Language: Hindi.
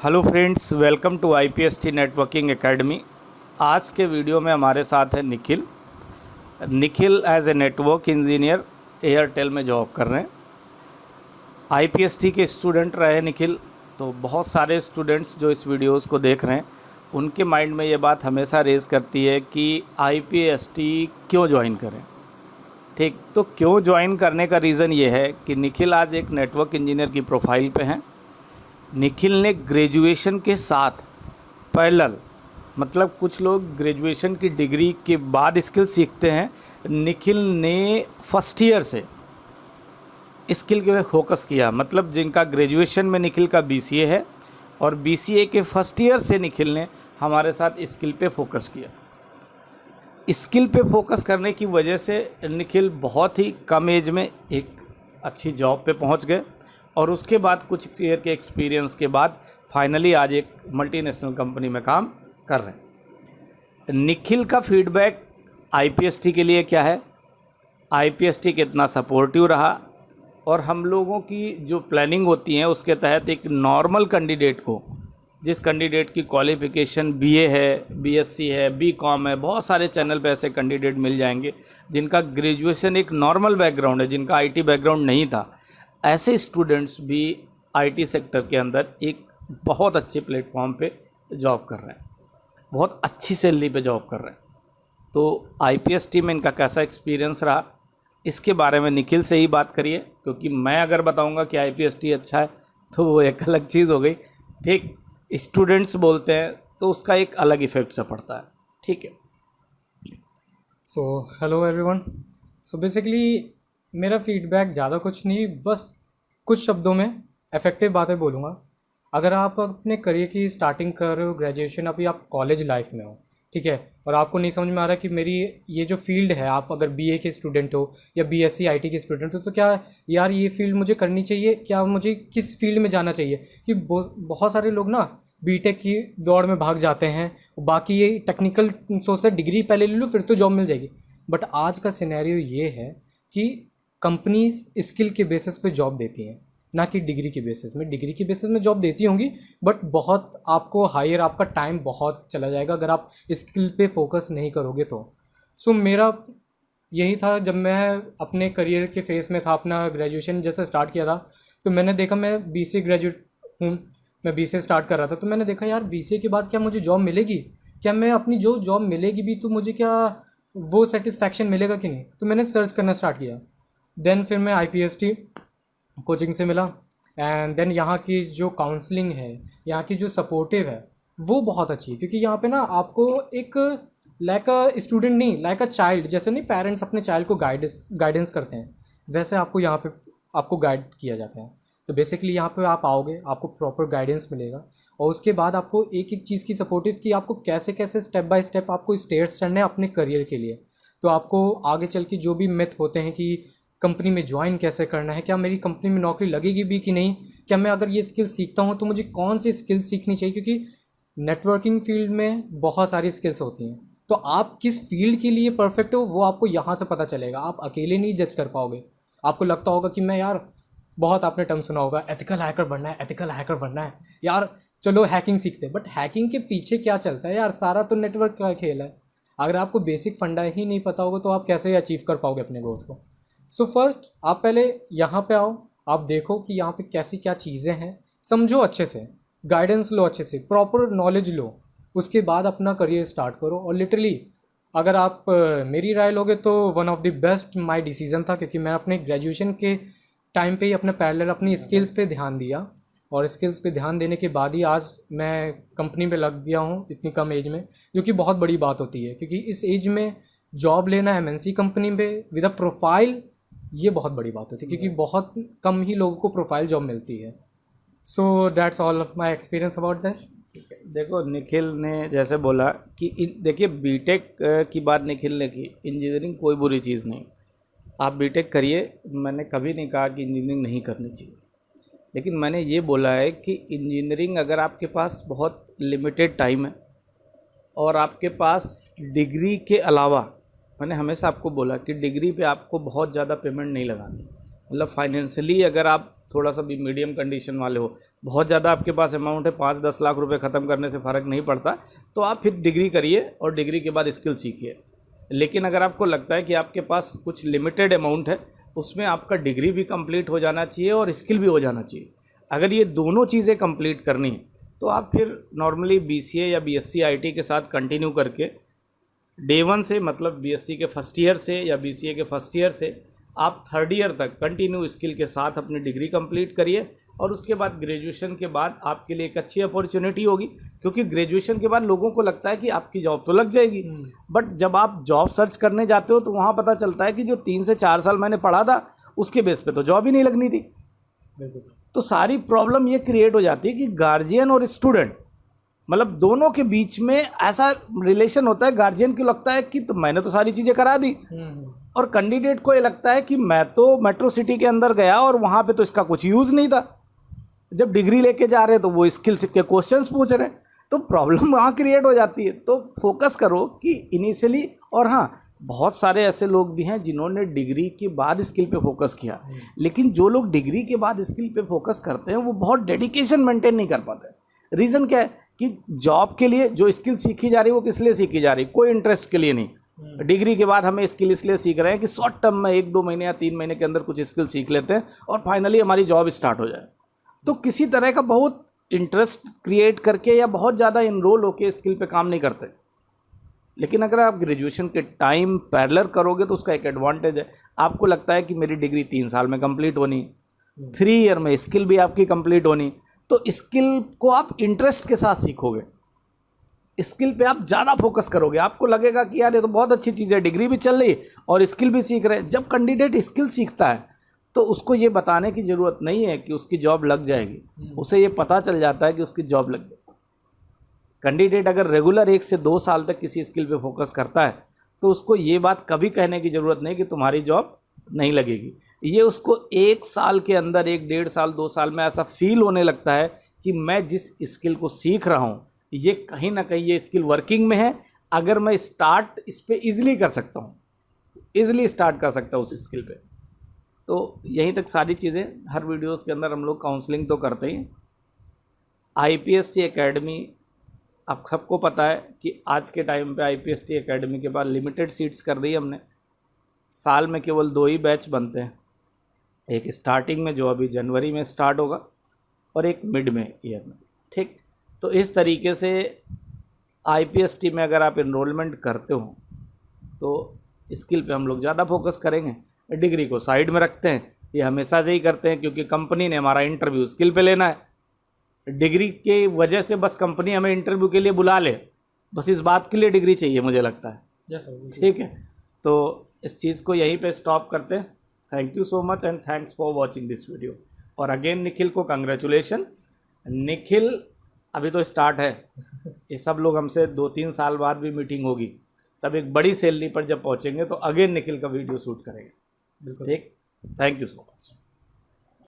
Hello friends, welcome to IPST networking academy. आज के वीडियो में हमारे साथ है Nikhil. Nikhil as a network engineer Airtel में जॉब कर रहे हैं। IPST के स्टूडेंट रहे निखिल, तो बहुत सारे स्टूडेंट्स जो इस वीडियोस को देख रहे हैं उनके माइंड में ये बात हमेशा रेज़ करती है कि IPST क्यों ज्वाइन करें। ठीक, तो क्यों ज्वाइन करने का रीज़न ये है कि निखिल आज एक नेटवर्क इंजीनियर की प्रोफाइल पे हैं। निखिल ने ग्रेजुएशन के साथ पैरेलल, मतलब कुछ लोग ग्रेजुएशन की डिग्री के बाद स्किल सीखते हैं, निखिल ने फर्स्ट ईयर से स्किल के फोकस किया। मतलब जिनका ग्रेजुएशन में निखिल का BCA है और BCA के फर्स्ट ईयर से निखिल ने हमारे साथ स्किल पे फोकस किया। स्किल पे फोकस करने की वजह से निखिल बहुत ही कम एज में एक अच्छी जॉब पे पहुंच गए और उसके बाद कुछ ईयर के एक्सपीरियंस के बाद फाइनली आज एक मल्टीनेशनल कंपनी में काम कर रहे हैं। निखिल का फीडबैक IPST के लिए क्या है, IPST कितना सपोर्टिव रहा और हम लोगों की जो प्लानिंग होती है उसके तहत एक नॉर्मल कैंडिडेट को, जिस कैंडिडेट की क्वालिफ़िकेशन BA है, BSc है, BCom है, बहुत सारे चैनल पे ऐसे कैंडिडेट मिल जाएंगे जिनका ग्रेजुएशन एक नॉर्मल बैकग्राउंड है, जिनका IT बैकग्राउंड नहीं था। ऐसे स्टूडेंट्स भी IT सेक्टर के अंदर एक बहुत अच्छे प्लेटफॉर्म पे जॉब कर रहे हैं, बहुत अच्छी सैलरी पे जॉब कर रहे हैं। तो IPST में इनका कैसा एक्सपीरियंस रहा, इसके बारे में निखिल से ही बात करिए, क्योंकि मैं अगर बताऊंगा कि IPST अच्छा है तो वो एक अलग चीज़ हो गई। ठीक, स्टूडेंट्स बोलते हैं तो उसका एक अलग इफेक्ट सा पड़ता है। ठीक है। So hello everyone. So basically मेरा फीडबैक ज़्यादा कुछ नहीं, बस कुछ शब्दों में इफ़ेक्टिव बातें बोलूँगा। अगर आप अपने करियर की स्टार्टिंग कर रहे हो, ग्रेजुएशन अभी आप कॉलेज लाइफ में हो, ठीक है, और आपको नहीं समझ में आ रहा कि मेरी ये जो फील्ड है, आप अगर BA के स्टूडेंट हो या BSc IT के स्टूडेंट हो, तो क्या यार ये फील्ड मुझे करनी चाहिए, क्या मुझे किस फील्ड में जाना चाहिए। कि बहुत सारे लोग ना BTech की दौड़ में भाग जाते हैं, बाकी ये टेक्निकल सोचते हैं डिग्री पहले ले लो फिर तो जॉब मिल जाएगी। बट आज का सिनेरियो ये है कि कंपनीज स्किल के बेसिस पे जॉब देती हैं, ना कि डिग्री के बेसिस में। डिग्री के बेसिस में जॉब देती होंगी बट बहुत आपको हायर, आपका टाइम बहुत चला जाएगा अगर आप स्किल पे फोकस नहीं करोगे तो। सो मेरा यही था, जब मैं अपने करियर के फेस में था, अपना ग्रेजुएशन जैसे स्टार्ट किया था, तो मैंने देखा, मैं BCA ग्रेजुएट हूँ, मैं BCA स्टार्ट कर रहा था, तो मैंने देखा यार BCA के बाद क्या मुझे जॉब मिलेगी, क्या मैं अपनी जो जॉब मिलेगी भी तो मुझे क्या वो सेटिस्फैक्शन मिलेगा कि नहीं। तो मैंने सर्च करना स्टार्ट किया। देन फिर मैं IPST कोचिंग से मिला, एंड देन यहाँ की जो काउंसलिंग है, यहाँ की जो सपोर्टिव है वो बहुत अच्छी है। क्योंकि यहाँ पे ना आपको एक लाइक अ स्टूडेंट नहीं, लाइक अ चाइल्ड, जैसे नहीं पेरेंट्स अपने चाइल्ड को गाइडेंस करते हैं, वैसे आपको यहाँ पे आपको गाइड किया जाता है। तो बेसिकली यहाँ पे आप आओगे, आपको प्रॉपर गाइडेंस मिलेगा और उसके बाद आपको एक एक चीज़ की सपोर्टिव कि आपको कैसे कैसे स्टेप बाय स्टेप आपको स्टेयर्स चढ़ने हैं अपने करियर के लिए। तो आपको आगे चल के जो भी मिथ होते हैं कि कंपनी में ज्वाइन कैसे करना है, क्या मेरी कंपनी में नौकरी लगेगी भी कि नहीं, क्या मैं अगर ये स्किल सीखता हूँ तो मुझे कौन सी स्किल सीखनी चाहिए, क्योंकि नेटवर्किंग फील्ड में बहुत सारी स्किल्स होती हैं। तो आप किस फील्ड के लिए परफेक्ट हो वो आपको यहाँ से पता चलेगा। आप अकेले नहीं जज कर पाओगे। आपको लगता होगा कि मैं यार, बहुत आपने टर्म सुना होगा, एथिकल हैकर बनना है, एथिकल हैकर बनना है यार, चलो हैकिंग सीखते हैं। बट हैकिंग के पीछे क्या चलता है यार, सारा तो नेटवर्क का खेल है। अगर आपको बेसिक फंडा ही नहीं पता होगा तो आप कैसे अचीव कर पाओगे अपने गोल्स को। सो फर्स्ट आप पहले यहाँ पे आओ, आप देखो कि यहाँ पे कैसी क्या चीज़ें हैं, समझो अच्छे से, गाइडेंस लो अच्छे से, प्रॉपर नॉलेज लो, उसके बाद अपना करियर स्टार्ट करो। और लिटरली अगर आप मेरी राय लोगे तो one of the best my decision था, क्योंकि मैं अपने ग्रेजुएशन के टाइम पे ही अपने पैरेलल अपनी स्किल्स पे ध्यान दिया, और स्किल्स पे ध्यान देने के बाद ही आज मैं कंपनी पे लग गया हूँ इतनी कम एज में, जो कि बहुत बड़ी बात होती है। क्योंकि इस एज में जॉब लेना MNC कंपनी में विद अ प्रोफाइल, ये बहुत बड़ी बात होती है, क्योंकि बहुत कम ही लोगों को प्रोफाइल जॉब मिलती है। So that's all my experience about this. देखो, निखिल ने जैसे बोला कि देखिए BTech की बात निखिल ने की, इंजीनियरिंग कोई बुरी चीज़ नहीं, आप BTech करिए, मैंने कभी नहीं कहा कि इंजीनियरिंग नहीं करनी चाहिए। लेकिन मैंने ये बोला है कि इंजीनियरिंग अगर आपके पास बहुत लिमिटेड टाइम है और आपके पास डिग्री के अलावा, मैंने हमेशा आपको बोला कि डिग्री पे आपको बहुत ज़्यादा पेमेंट नहीं लगानी, मतलब फाइनेंशियली अगर आप थोड़ा सा भी मीडियम कंडीशन वाले हो, बहुत ज़्यादा आपके पास अमाउंट है, 5-10 लाख रुपए ख़त्म करने से फ़र्क नहीं पड़ता, तो आप फिर डिग्री करिए और डिग्री के बाद स्किल सीखिए। लेकिन अगर आपको लगता है कि आपके पास कुछ लिमिटेड अमाउंट है, उसमें आपका डिग्री भी कंप्लीट हो जाना चाहिए और स्किल भी हो जाना चाहिए। अगर ये दोनों चीज़ें कंप्लीट करनी है तो आप फिर नॉर्मली BCA या BSc IT के साथ कंटिन्यू करके डे 1 से, मतलब BSc के फर्स्ट ईयर से या BCA के फर्स्ट ईयर से आप थर्ड ईयर तक कंटिन्यू स्किल के साथ अपनी डिग्री कंप्लीट करिए। और उसके बाद ग्रेजुएशन के बाद आपके लिए एक अच्छी अपॉर्चुनिटी होगी, क्योंकि ग्रेजुएशन के बाद लोगों को लगता है कि आपकी जॉब तो लग जाएगी, बट जब आप जॉब सर्च करने जाते हो तो वहाँ पता चलता है कि जो 3 से 4 साल मैंने पढ़ा था उसके बेस पे तो जॉब ही नहीं लगनी थी। तो सारी प्रॉब्लम ये क्रिएट हो जाती है कि गार्जियन और स्टूडेंट, मतलब दोनों के बीच में ऐसा रिलेशन होता है, गार्जियन को लगता है कि तो मैंने तो सारी चीज़ें करा दी, और कैंडिडेट को ये लगता है कि मैं तो मेट्रो सिटी के अंदर गया और वहाँ पे तो इसका कुछ यूज़ नहीं था। जब डिग्री लेके जा रहे हैं तो वो स्किल के क्वेश्चंस पूछ रहे हैं, तो प्रॉब्लम वहाँ क्रिएट हो जाती है। तो फोकस करो कि इनिशियली, और हाँ, बहुत सारे ऐसे लोग भी हैं जिन्होंने डिग्री के बाद स्किल पे फोकस किया, लेकिन जो लोग डिग्री के बाद स्किल पे फोकस करते हैं वो बहुत डेडिकेशन मेंटेन नहीं कर पाते। रीज़न क्या है कि जॉब के लिए जो स्किल सीखी जा रही है वो किस लिए सीखी जा रही है, कोई इंटरेस्ट के लिए नहीं। डिग्री के बाद हमें स्किल इसलिए सीख रहे हैं कि शॉर्ट टर्म में 1-2 महीने या 3 महीने के अंदर कुछ स्किल सीख लेते हैं और फाइनली हमारी जॉब स्टार्ट हो जाए। तो किसी तरह का बहुत इंटरेस्ट क्रिएट करके या बहुत ज़्यादा इनरोल होकर स्किल पे काम नहीं करते। लेकिन अगर आप ग्रेजुएशन के टाइम पैरेलल करोगे तो उसका एक एडवांटेज है, आपको लगता है कि मेरी डिग्री 3 साल में कंप्लीट होनी, 3 ईयर में स्किल भी आपकी कंप्लीट होनी, तो स्किल को आप इंटरेस्ट के साथ सीखोगे, स्किल पे आप ज़्यादा फोकस करोगे। आपको लगेगा कि यार ये तो बहुत अच्छी चीज़ है, डिग्री भी चल रही और स्किल भी सीख रहे हैं। जब कैंडिडेट स्किल सीखता है तो उसको ये बताने की ज़रूरत नहीं है कि उसकी जॉब लग जाएगी, उसे ये पता चल जाता है कि उसकी जॉब लग जाएगी। कैंडिडेट अगर रेगुलर 1 से 2 साल तक किसी स्किल पे फोकस करता है तो उसको ये बात कभी कहने की ज़रूरत नहीं कि तुम्हारी जॉब नहीं लगेगी। ये उसको 1 साल के अंदर, 1-1.5 साल, 2 साल में ऐसा फील होने लगता है कि मैं जिस स्किल को सीख रहा हूँ ये कहीं ना कहीं ये स्किल वर्किंग में है, अगर मैं स्टार्ट इस पर ईजिली कर सकता हूँ, ईजिली स्टार्ट कर सकता हूँ उस स्किल पे। तो यहीं तक सारी चीज़ें, हर वीडियोस के अंदर हम लोग काउंसलिंग तो करते ही। IPST एकेडमी, आप सबको पता है कि आज के टाइम पे IPST एकेडमी के बाद लिमिटेड सीट्स कर दी हमने। साल में केवल 2 ही बैच बनते हैं, एक स्टार्टिंग में जो अभी जनवरी में स्टार्ट होगा और एक मिड में ईयर में, ठीक। तो इस तरीके से IPST में अगर आप इनरोलमेंट करते हो तो स्किल पे हम लोग ज़्यादा फोकस करेंगे, डिग्री को साइड में रखते हैं। ये हमेशा से ही करते हैं क्योंकि कंपनी ने हमारा इंटरव्यू स्किल पे लेना है। डिग्री के वजह से बस कंपनी हमें इंटरव्यू के लिए बुला ले, बस इस बात के लिए डिग्री चाहिए, मुझे लगता है। ठीक है, तो इस चीज़ को यहीं पे स्टॉप करते हैं। Thank you so much and thanks for watching this video. और अगेन निखिल को कंग्रेचुलेशन। निखिल अभी तो स्टार्ट है, ये सब लोग हमसे 2-3 साल बाद भी मीटिंग होगी, तब एक बड़ी सैलरी पर जब पहुंचेंगे तो अगेन निखिल का वीडियो शूट करेंगे। बिल्कुल ठीक। Thank you so much.